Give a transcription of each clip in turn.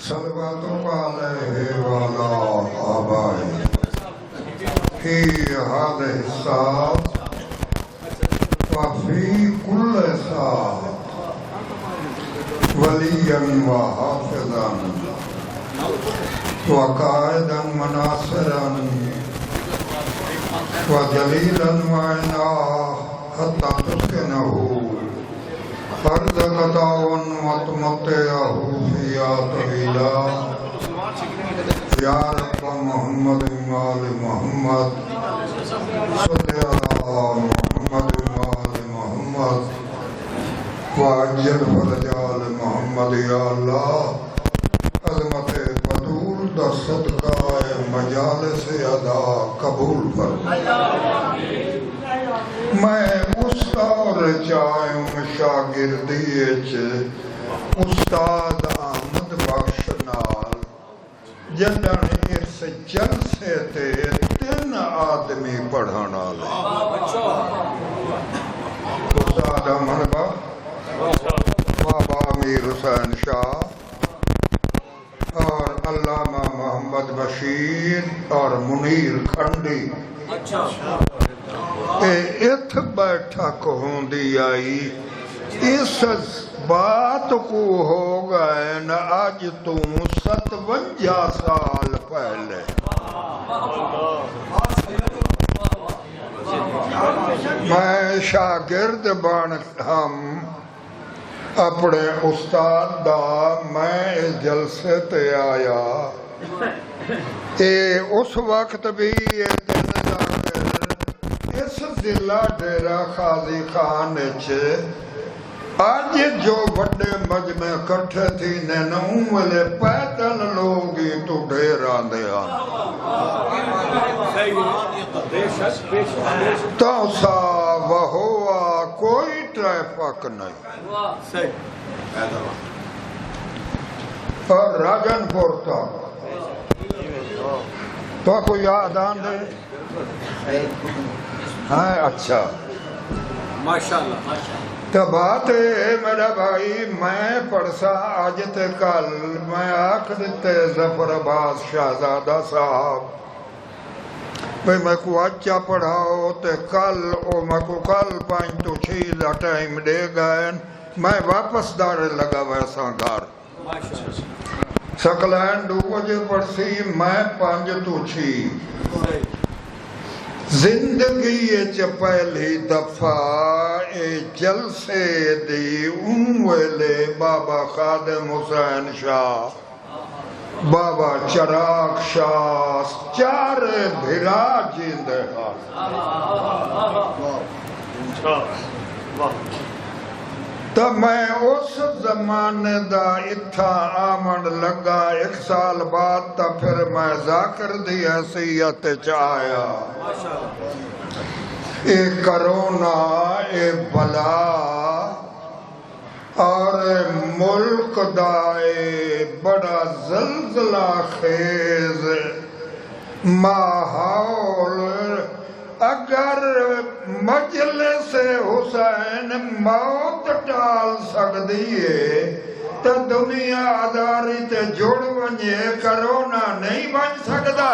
صلواتك عليه وعلى آبائه في هذه الساعة وفي كل ساعة وليا وحافظا وقائدا وناصرا وجليلا وعنا حتى تسكنه أرضك داون وتمتعه فيها طويلا يا رب محمد وآل محمد صل على محمد وآل محمد وعجل فرج آل محمد یا اللہ عظمت بدول دا صدقہ مجالس ادا قبول فرما میں استاد چاہوں شاگردی استاد احمد بخش نال جدن اس جلسے تے 3 آدمی پڑھن والے استاد احمد بخش بابا امیر حسین شاہ اور علامہ محمد بشیر اور منیر کھنڈی ات بیٹھک ہوندی آئی اس بات کو ہو گئے نا آج تم 57 سال پہلے میں شاگرد بن ہم اپنے استاد دا میں اس جلسے تے آیا اس وقت بھی اس ضلع ڈیرہ خاضی خان آج جو بڑے مجمع کٹھے تھی نینوں والے پیدل لوگی تو ڈیرہ دیا توسا وہوا کوئی ٹریفک نہیں اور راجن پور تا تو کوئی یاد آن دے ہاں اچھا ماشاءاللہ تو بات ہے میرا بھائی میں پرسا آج تے کل میں آخر تے ظفر عباس شہزادہ صاحب بھئی میں کو اچھا پڑھاؤ تے کل او میں کو کل 5 to 6 ٹائم دے گئے میں واپس دارے لگا ویسا گھر سکلین 2 بجے پڑھسی میں 5 to 6 زندگی پہلی دفعہ جلسے دی ویلے بابا خادم حسین شاہ بابا چراغ شاہ 4 بھرا جیندے تو میں اس زمانے دا اتھا آمن لگا 1 سال بعد تا پھر میں ذاکر دی حیثیت چاہیا اے کرونا اے بلا اور ملک دا اے بڑا زلزلہ خیز ماحول اگر مجلس حسین موت ٹال سکتی ہے تو دنیا آداری تے جڑ ونجے کرونا نہیں بن سکتا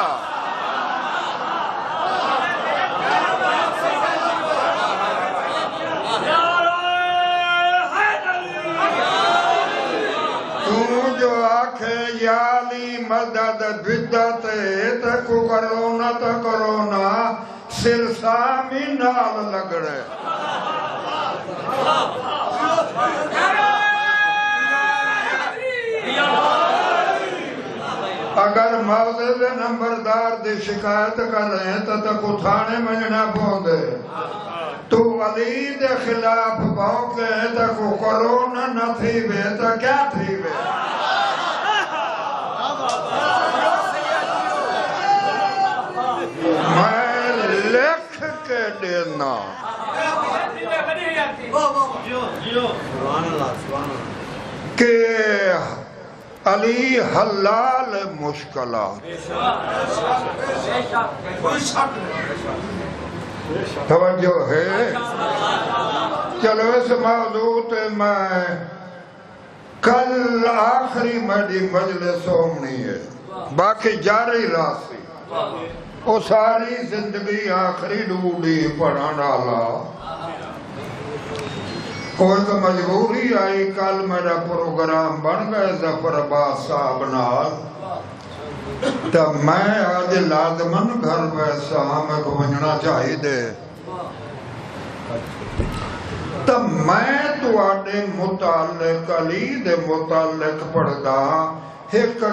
تو جو آکھے یا علی مدد بدت ہے تو کرونا تو کرونا سرسامی نال لگ رہے اگر معزز نمبردار دی شکایت کر رہے ہیں تو کو تھانے میں نہ پہنچے تو علی دے خلاف بھوکے ہیں تو کو کرونا نہ تھی بے تو کیا تھی بے لکھ کے دینا کہ علی حلال مشکلات توجہ ہے چلو اس موضوع میں کل آخری میری مجلس ہونی ہے، باقی جاری راسی وہ ساری زندگی آخری ڈوڑی پڑھانا لا کوئی تو مجبوری آئی کل میرا پروگرام بن گئے ظفر عباس صاحب نال تو میں آج لازمن گھر ویسا میں کو ونجنا چاہی دے تو میں تو آنے متعلق علی دے متعلق پڑھ دا ایک